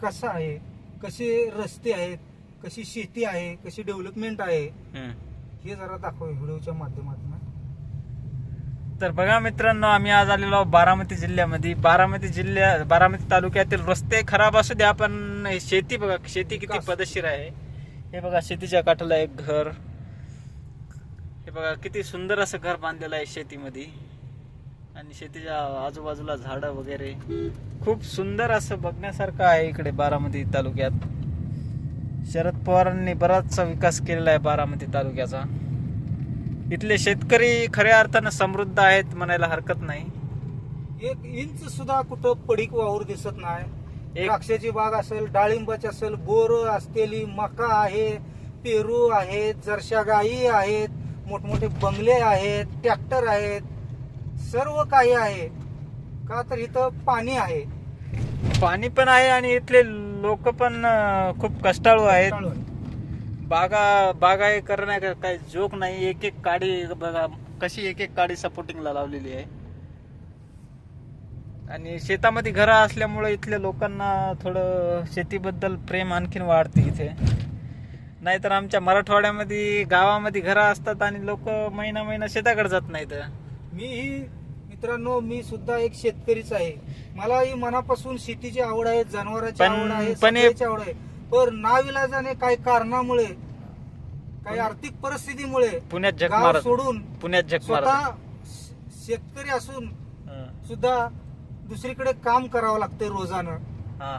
कसा आहे, कसे रस्ते आहेत, कशी शेती आहे, कशी डेव्हलपमेंट आहे, हे जरा दाखव व्हिडिओच्या माध्यमातून. तर बघा मित्रांनो, आम्ही आज आलेलो आहोत बारामती जिल्ह्यामध्ये. बारामती तालुक्यातील रस्ते खराब असू द्या, पण शेती बघा, शेती किती पदशीर आहे. हे बघा, शेतीच्या काठाला एक घर, हे बघा किती सुंदर असं घर बांधलेलं आहे शेतीमध्ये, आणि शेतीच्या आजूबाजूला झाडं वगैरे खूप सुंदर असं बघण्यासारखं आहे इकडे बारामती तालुक्यात. शरद पवारांनी बराचसा विकास केलेला आहे बारामती तालुक्याचा. इथले शेतकरी खऱ्या अर्थानं समृद्ध आहेत म्हणायला हरकत नाही. एक इंच सुद्धा कुठं पडीक वावर दिसत नाही. द्राक्षाची बाग असेल, डाळिंबाची असेल, बोर असलेली मका आहे, पेरू आहेत, जरशा गायी आहेत, मोठमोठे बंगले आहेत, ट्रॅक्टर आहेत, सर्व काही आहे. का तर इथं पाणी आहे, पाणी पण आहे, आणि इथले लोक पण खूप कष्टाळू आहेत. बागा करण्या काही जोक नाही. एक एक काडी बघा कशी एक एक काडी सपोर्टिंगला लावलेली आहे. आणि शेतामध्ये घरं असल्यामुळे इथल्या लोकांना थोडं शेतीबद्दल प्रेम आणखीन वाढते इथे. नाहीतर आमच्या मराठवाड्यामध्ये गावामध्ये घरं असतात आणि लोक महिना शेताकडे जात नाहीत. मित्रांनो, मी सुद्धा एक शेतकरीच आहे. मलाही मनापासून शेतीची आवड आहे, जनावरांची आवड आहे, सगळ्याची आवड आहे. पण नाविलाजाने काही कारणामुळे, काही आर्थिक परिस्थितीमुळे पुण्यात जग गाव मारत सोडून स्वतः शेतकरी असून सुद्धा दुसरीकडे काम करावं लागतंय रोजानं.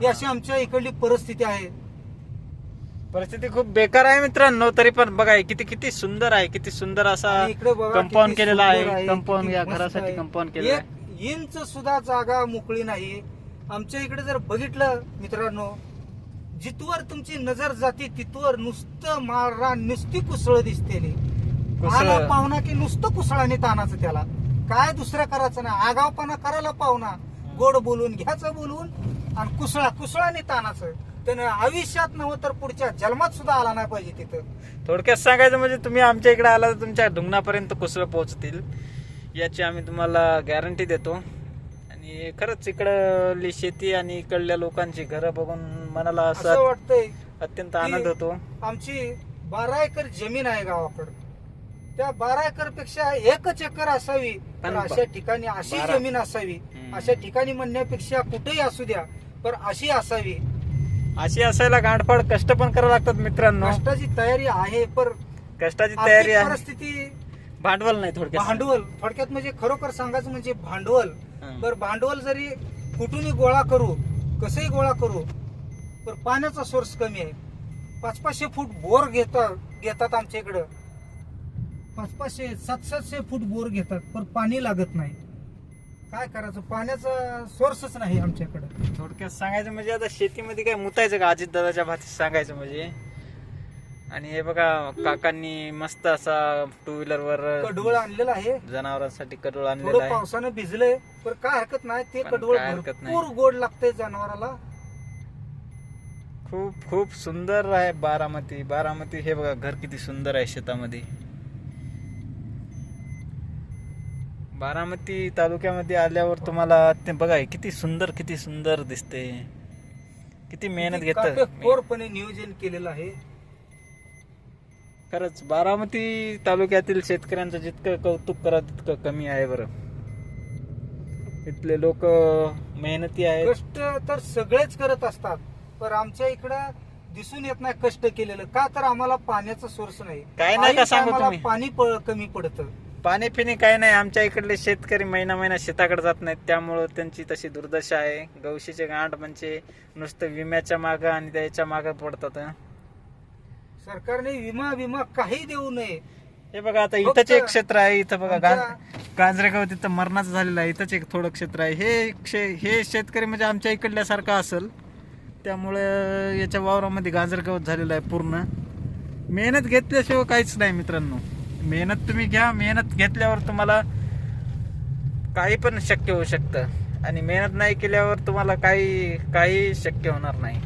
ही अशी आमच्या इकडली परिस्थिती आहे. परिस्थिती खूप बेकार आहे मित्रांनो. तरी पण बघा किती किती सुंदर आहे, किती सुंदर असा कंपाऊंड केलेला आहे. कंपाऊंड, या घरासाठी कंपाऊंड केलेलं आहे. इंच सुद्धा जागा मोकळी नाही. आमच्या इकडे जर बघितलं मित्रांनो, जिथवर तुमची नजर जाते तिथवर नुसतं मारा, नुसती कुसळ दिसते. आला पाहुणा की नुसतं कुसळाने तानाचं, त्याला काय दुसरं करायचं नाही. आगावपणा करायला पाहुणा, गोड बोलून घ्यायचं बोलून, आणि कुसळाने तानाचं. त्यानं आयुष्यात नव्हतं तर पुढच्या जन्मात सुद्धा आला नाही पाहिजे तिथं. थोडक्यात सांगायचं म्हणजे तुम्ही आमच्या इकडे आला तर तुमच्या ढुंगणापर्यंत कुसळ पोहोचतील, याची आम्ही तुम्हाला गॅरंटी देतो. आणि खरंच इकडली शेती आणि इकडल्या लोकांची घरं बघून मनाला असं वाटतंय, अत्यंत आनंद होतो. आमची 12 एकर जमीन आहे गावाकडं. त्या 12 एकर पेक्षा 1 एकर असावी, तर अशा ठिकाणी अशी जमीन असावी. अशा ठिकाणी म्हणण्यापेक्षा कुठेही असू द्या, पण अशी असावी. अशी असायला गांडफाड कष्ट पण करावं लागतात मित्रांनो. कष्टाची तयारी आहे, पण कष्टाची तयारी आहे, परिस्थिती, भांडवल नाही. थोडक्यात म्हणजे खरोखर सांगायचं म्हणजे भांडवल. तर भांडवल जरी कुठूनही गोळा करू, कसंही गोळा करू, पण पाण्याचा सोर्स कमी आहे. 500-500 फूट बोर घेतात आमच्या इकडं. 500-700 फूट बोर घेतात, पण पाणी लागत नाही. काय करायचं, पाण्याचा सोर्सच नाही आमच्याकडे. थोडक्यात सांगायचं म्हणजे आता शेतीमध्ये काय मुतायचं का, अजित दादाच्या भाषेत सांगायचं म्हणजे. आणि हे बघा, काकांनी मस्त असा 2 व्हीलरवर कडवळ आणलेला आहे, जनावरांसाठी कडवळ आणलेलं आहे. पावसानं भिजलंय, पण काय हरकत नाही. ते कडवळ भरपूर गोड लागतंय जनावराला. खूप खूप सुंदर आहे बारामती. हे बघा, घर किती सुंदर आहे शेतामध्ये. बारामती तालुक्यामध्ये आल्यावर तुम्हाला ते बघा किती सुंदर दिसते. किती मेहनत घेतात, कोरपणे नियोजन केलेलं आहे. खरंच बारामती तालुक्यातील शेतकऱ्यांचं जितकं कौतुक करा तितकं कमी आहे. बरं, इथले लोक मेहनती आहेत. कष्ट तर सगळेच करत असतात, पण आमच्या इकडं दिसून येत नाही कष्ट केलेलं. का तर आम्हाला पाण्याचा सोर्स नाही. काय नाही का सांगू तुम्ही, पाणी कमी पडतं. पाणी पिणे काय नाही. आमच्या इकडले शेतकरी महिना शेताकडे जात नाहीत, त्यामुळं त्यांची तशी दुर्दशा आहे. गवशीचे गांड म्हणजे नुसतं विम्याच्या मागं आणि त्याच्या मागं पडतात. सरकारने विमा काही देऊ नये. हे बघा, आता इथंच एक क्षेत्र आहे. इथं बघा गांजरेगाव, तिथं मरणाचं झालेलं आहे. इथंच एक थोडं क्षेत्र आहे. हे शेतकरी म्हणजे आमच्या इकडल्यासारखा असेल, त्यामुळे याच्या वावरामध्ये गांजरगावत झालेलं आहे पूर्ण. मेहनत घेतल्याशिवाय काहीच नाही मित्रांनो. मेहनत तुम्ही घ्या, मेहनत घेतल्यावर तुम्हाला काही पण शक्य होऊ शकतं, आणि मेहनत नाही केल्यावर तुम्हाला काही शक्य होणार नाही.